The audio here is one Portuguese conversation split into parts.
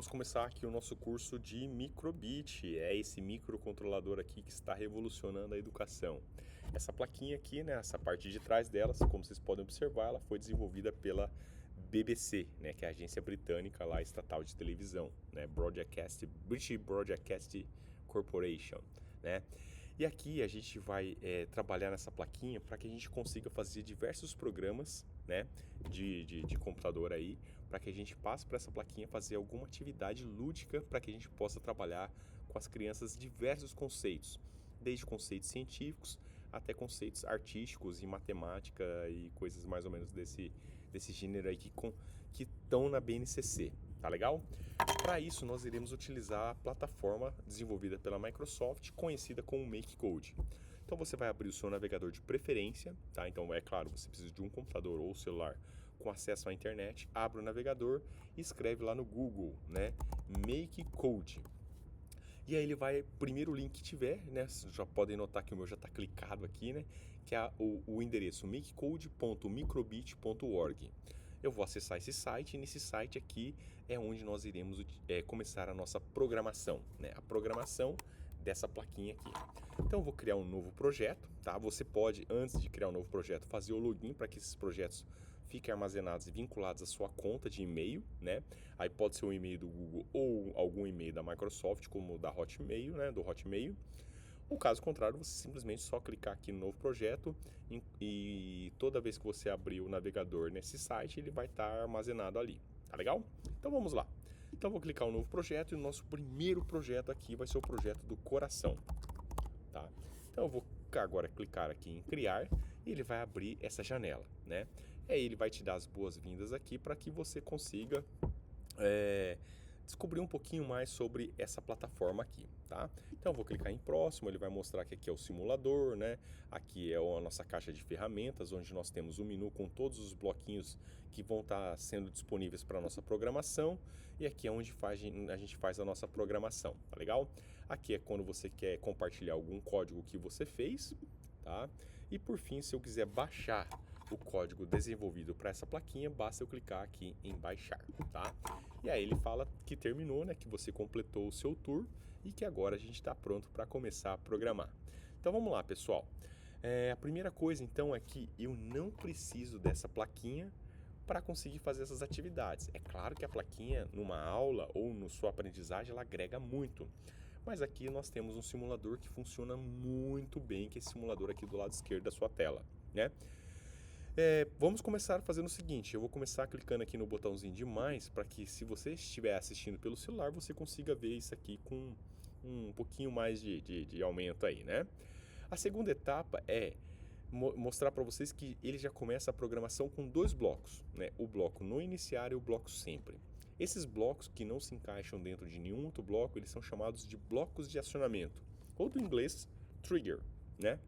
vamos começar aqui o nosso curso de microbit. É esse microcontrolador aqui que está revolucionando a educação. Essa plaquinha aqui, né, essa parte de trás dela, como vocês podem observar, ela foi desenvolvida pela BBC, né, que é a agência britânica lá, estatal de televisão, né, British Broadcast Corporation, né? E aqui a gente vai trabalhar nessa plaquinha para que a gente consiga fazer diversos programas, né, de computador aí, para que a gente passe para essa plaquinha fazer alguma atividade lúdica para que a gente possa trabalhar com as crianças diversos conceitos, desde conceitos científicos até conceitos artísticos e matemática e coisas mais ou menos desse gênero aí que estão na BNCC, tá legal? Para isso nós iremos utilizar a plataforma desenvolvida pela Microsoft, conhecida como MakeCode. Então você vai abrir o seu navegador de preferência, tá? Então é claro, você precisa de um computador ou celular com acesso à internet, abre o navegador e escreve lá no Google, né, MakeCode. E aí ele vai, primeiro link que tiver, né? Vocês já podem notar que o meu já está clicado aqui, né? Que é o endereço makecode.microbit.org. Eu vou acessar esse site e nesse site aqui é onde nós iremos começar a nossa programação, né? A programação dessa plaquinha aqui. Então eu vou criar um novo projeto, tá? Você pode, antes de criar um novo projeto, fazer o login para que esses projetos fiquem armazenados e vinculados à sua conta de e-mail, né? Aí pode ser um e-mail do Google ou algum e-mail da Microsoft, como o da Hotmail, né? Do Hotmail. Ou caso contrário, você simplesmente só clicar aqui no novo projeto e toda vez que você abrir o navegador nesse site, ele vai estar armazenado ali, tá legal? Então vamos lá. Então eu vou clicar no novo projeto e o nosso primeiro projeto aqui vai ser o projeto do coração, tá? Então eu vou agora clicar aqui em criar e ele vai abrir essa janela, né? Aí ele vai te dar as boas-vindas aqui para que você consiga descobrir um pouquinho mais sobre essa plataforma aqui, tá? Então eu vou clicar em próximo, ele vai mostrar que aqui é o simulador, né? Aqui é a nossa caixa de ferramentas, onde nós temos um menu com todos os bloquinhos que vão estar sendo disponíveis para a nossa programação, e aqui é onde a gente faz a nossa programação, tá legal? Aqui é quando você quer compartilhar algum código que você fez, tá? E por fim, se eu quiser baixar o código desenvolvido para essa plaquinha, basta eu clicar aqui em baixar, tá? E aí ele fala que terminou, né? Que você completou o seu tour e que agora a gente está pronto para começar a programar. Então vamos lá, pessoal. A primeira coisa então é que eu não preciso dessa plaquinha para conseguir fazer essas atividades. É claro que a plaquinha numa aula ou na sua aprendizagem ela agrega muito. Mas aqui nós temos um simulador que funciona muito bem, que é esse simulador aqui do lado esquerdo da sua tela, né? Vamos começar fazendo o seguinte, eu vou começar clicando aqui no botãozinho de mais, para que se você estiver assistindo pelo celular, você consiga ver isso aqui com um pouquinho mais de aumento aí, né? A segunda etapa é mostrar para vocês que ele já começa a programação com dois blocos, né? O bloco no iniciar e o bloco sempre. Esses blocos que não se encaixam dentro de nenhum outro bloco, eles são chamados de blocos de acionamento, ou do inglês trigger, né?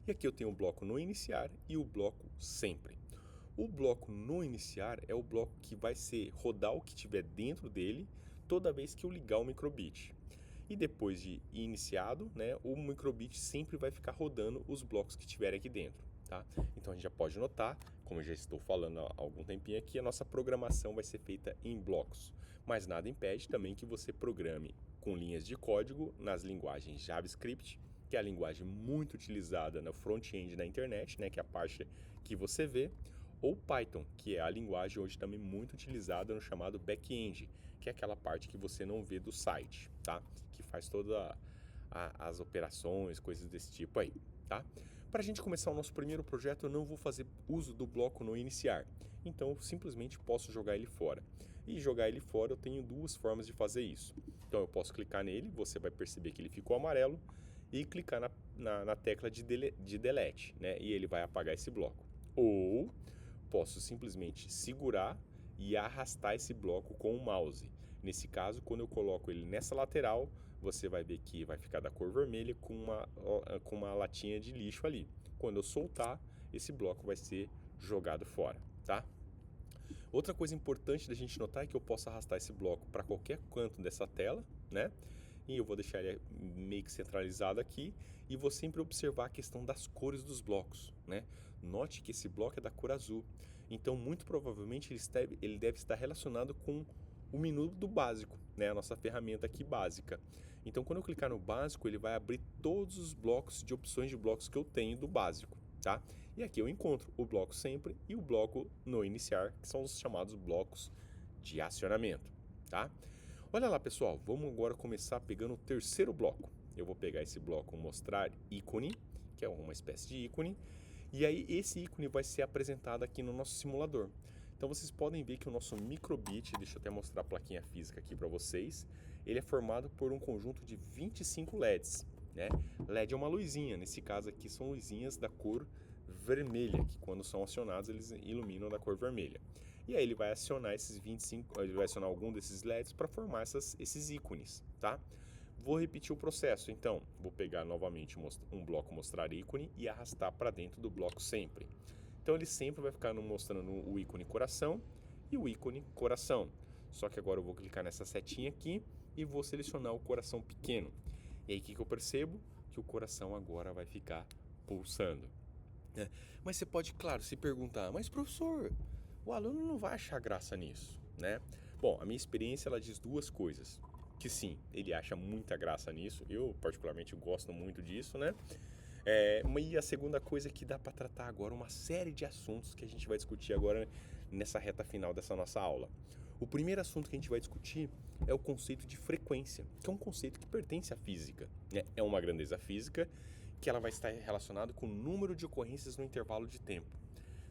E aqui eu tenho o bloco no iniciar e o bloco sempre. O bloco no iniciar é o bloco que vai rodar o que tiver dentro dele toda vez que eu ligar o microbit. E depois de iniciado, né, o microbit sempre vai ficar rodando os blocos que tiverem aqui dentro. Tá? Então a gente já pode notar, como eu já estou falando há algum tempinho aqui, a nossa programação vai ser feita em blocos. Mas nada impede também que você programe com linhas de código nas linguagens JavaScript, que é a linguagem muito utilizada no front-end na internet, né, que é a parte que você vê, ou Python, que é a linguagem hoje também muito utilizada no chamado back-end, que é aquela parte que você não vê do site, tá? Que faz todas as operações, coisas desse tipo aí, tá? Para a gente começar o nosso primeiro projeto, eu não vou fazer uso do bloco no iniciar, então eu simplesmente posso jogar ele fora. E jogar ele fora eu tenho duas formas de fazer isso. Então eu posso clicar nele, você vai perceber que ele ficou amarelo, e clicar na tecla de delete, né? E ele vai apagar esse bloco. Ou posso simplesmente segurar e arrastar esse bloco com o mouse. Nesse caso, quando eu coloco ele nessa lateral, você vai ver que vai ficar da cor vermelha com uma latinha de lixo ali. Quando eu soltar, esse bloco vai ser jogado fora, tá? Outra coisa importante da gente notar é que eu posso arrastar esse bloco para qualquer canto dessa tela, né? E eu vou deixar ele meio que centralizado aqui e vou sempre observar a questão das cores dos blocos, né? Note que esse bloco é da cor azul, então muito provavelmente ele deve estar relacionado com o menu do básico, né? A nossa ferramenta aqui básica. Então, quando eu clicar no básico, ele vai abrir todos os blocos de opções de blocos que eu tenho do básico, tá? E aqui eu encontro o bloco sempre e o bloco no iniciar, que são os chamados blocos de acionamento, tá? Olha lá, pessoal, vamos agora começar pegando o terceiro bloco. Eu vou pegar esse bloco mostrar ícone, que é uma espécie de ícone, e aí esse ícone vai ser apresentado aqui no nosso simulador. Então vocês podem ver que o nosso microbit, deixa eu até mostrar a plaquinha física aqui para vocês, ele é formado por um conjunto de 25 LEDs, né? LED é uma luzinha, nesse caso aqui são luzinhas da cor vermelha, que quando são acionados eles iluminam da cor vermelha. E aí ele vai acionar esses 25, ele vai acionar algum desses LEDs para formar esses ícones, tá? Vou repetir o processo, então, vou pegar novamente um bloco mostrar ícone e arrastar para dentro do bloco sempre. Então ele sempre vai ficar mostrando o ícone coração e o ícone coração. Só que agora eu vou clicar nessa setinha aqui e vou selecionar o coração pequeno. E aí o que eu percebo? Que o coração agora vai ficar pulsando. Mas você pode, claro, se perguntar, mas professor, o aluno não vai achar graça nisso, né? Bom, a minha experiência ela diz duas coisas. Que sim, ele acha muita graça nisso, eu particularmente gosto muito disso, né? E a segunda coisa é que dá para tratar agora uma série de assuntos que a gente vai discutir agora nessa reta final dessa nossa aula. O primeiro assunto que a gente vai discutir é o conceito de frequência, que é um conceito que pertence à física, né? É uma grandeza física que ela vai estar relacionada com o número de ocorrências no intervalo de tempo,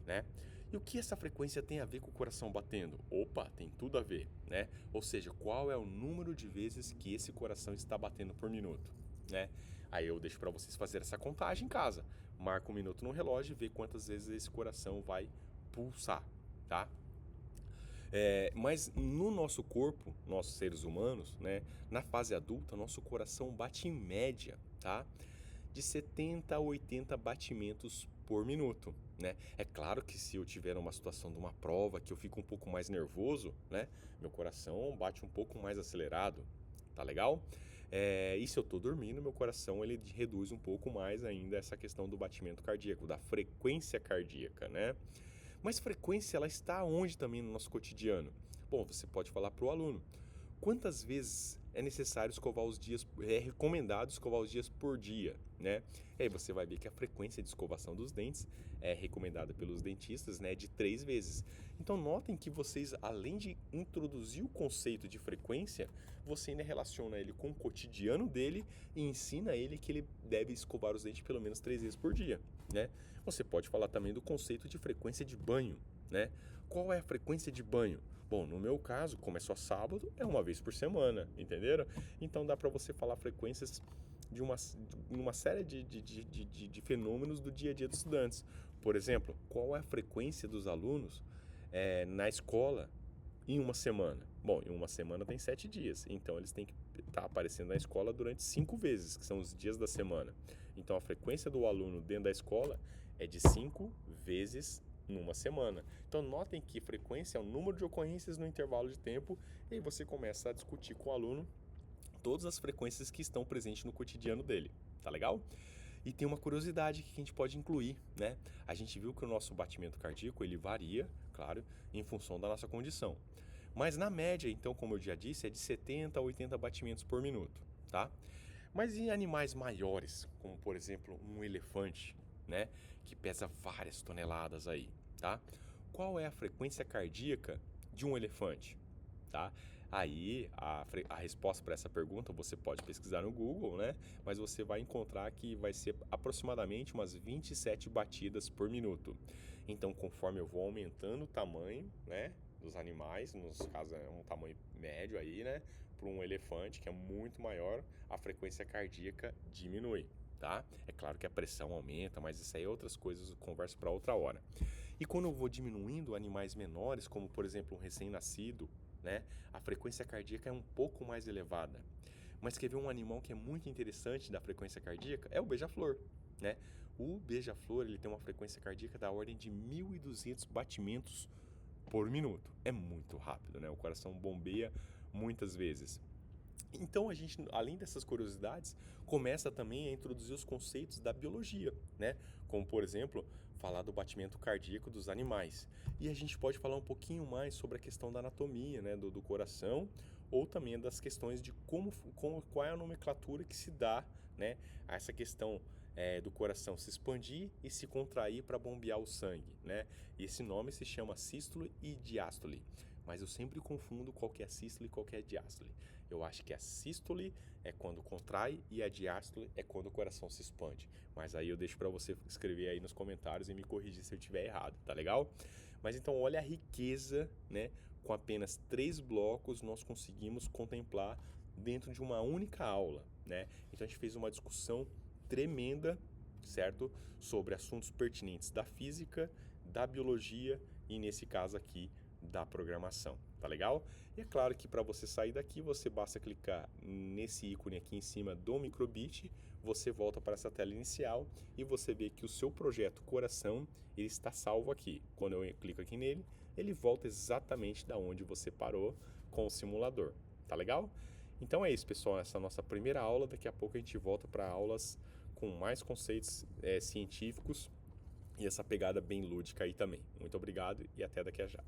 né? E o que essa frequência tem a ver com o coração batendo? Opa, tem tudo a ver, né? Ou seja, qual é o número de vezes que esse coração está batendo por minuto, né? Aí eu deixo para vocês fazer essa contagem em casa. Marca um minuto no relógio e vê quantas vezes esse coração vai pulsar, tá? Mas no nosso corpo, nós seres humanos, né? Na fase adulta, nosso coração bate em média, tá? De 70 a 80 batimentos por minuto, né? É claro que se eu tiver uma situação de uma prova que eu fico um pouco mais nervoso, né? Meu coração bate um pouco mais acelerado, tá legal? E se eu tô dormindo, meu coração ele reduz um pouco mais ainda essa questão do batimento cardíaco, da frequência cardíaca, né? Mas frequência ela está onde também no nosso cotidiano? Bom, você pode falar para o aluno. Quantas vezes é necessário escovar os dias, é recomendado escovar os dias por dia, né? E aí você vai ver que a frequência de escovação dos dentes é recomendada pelos dentistas, né, de 3 vezes. Então notem que vocês, além de introduzir o conceito de frequência, você ainda relaciona ele com o cotidiano dele e ensina ele que ele deve escovar os dentes pelo menos 3 vezes por dia, né? Você pode falar também do conceito de frequência de banho, né? Qual é a frequência de banho? Bom, no meu caso, como é só sábado, é uma vez por semana, entenderam? Então dá para você falar frequências de uma série de fenômenos do dia a dia dos estudantes. Por exemplo, qual é a frequência dos alunos na escola em uma semana? Bom, em uma semana tem 7 dias, então eles têm que estar aparecendo na escola durante 5 vezes, que são os dias da semana. Então a frequência do aluno dentro da escola é de 5 vezes numa semana. Então notem que frequência é o número de ocorrências no intervalo de tempo e aí você começa a discutir com o aluno todas as frequências que estão presentes no cotidiano dele, tá legal? E tem uma curiosidade que a gente pode incluir, né? A gente viu que o nosso batimento cardíaco ele varia, claro, em função da nossa condição. Mas na média, então, como eu já disse, é de 70 a 80 batimentos por minuto, tá? Mas em animais maiores, como por exemplo um elefante, né, que pesa várias toneladas aí, tá? Qual é a frequência cardíaca de um elefante, tá? Aí a resposta para essa pergunta você pode pesquisar no Google, né? Mas você vai encontrar que vai ser aproximadamente umas 27 batidas por minuto. Então, conforme eu vou aumentando o tamanho, né, dos animais, nos casos é um tamanho médio aí, né, para um elefante que é muito maior, a frequência cardíaca diminui, tá? É claro que a pressão aumenta, mas isso aí é outras coisas, eu converso para outra hora. E quando eu vou diminuindo animais menores, como por exemplo um recém-nascido, né, a frequência cardíaca é um pouco mais elevada. Mas quer ver um animal que é muito interessante da frequência cardíaca? É o beija-flor, né? O beija-flor ele tem uma frequência cardíaca da ordem de 1.200 batimentos por minuto. É muito rápido, né? O coração bombeia muitas vezes. Então a gente, além dessas curiosidades, começa também a introduzir os conceitos da biologia, né? Como por exemplo, falar do batimento cardíaco dos animais. E a gente pode falar um pouquinho mais sobre a questão da anatomia, né, do coração, ou também das questões de qual é a nomenclatura que se dá, né, a essa questão do coração se expandir e se contrair para bombear o sangue, né? E esse nome se chama sístole e diástole. Mas eu sempre confundo qual que é a sístole e qual que é a diástole. Eu acho que a sístole é quando contrai e a diástole é quando o coração se expande. Mas aí eu deixo para você escrever aí nos comentários e me corrigir se eu estiver errado, tá legal? Mas então olha a riqueza, né? Com apenas 3 blocos nós conseguimos contemplar dentro de uma única aula, né? Então a gente fez uma discussão tremenda, certo? Sobre assuntos pertinentes da física, da biologia e nesse caso aqui da programação, tá legal? E é claro que para você sair daqui, você basta clicar nesse ícone aqui em cima do microbit, você volta para essa tela inicial e você vê que o seu projeto Coração, ele está salvo aqui. Quando eu clico aqui nele, ele volta exatamente da onde você parou com o simulador, tá legal? Então é isso, pessoal, essa é a nossa primeira aula. Daqui a pouco a gente volta para aulas com mais conceitos científicos e essa pegada bem lúdica aí também. Muito obrigado e até daqui a já.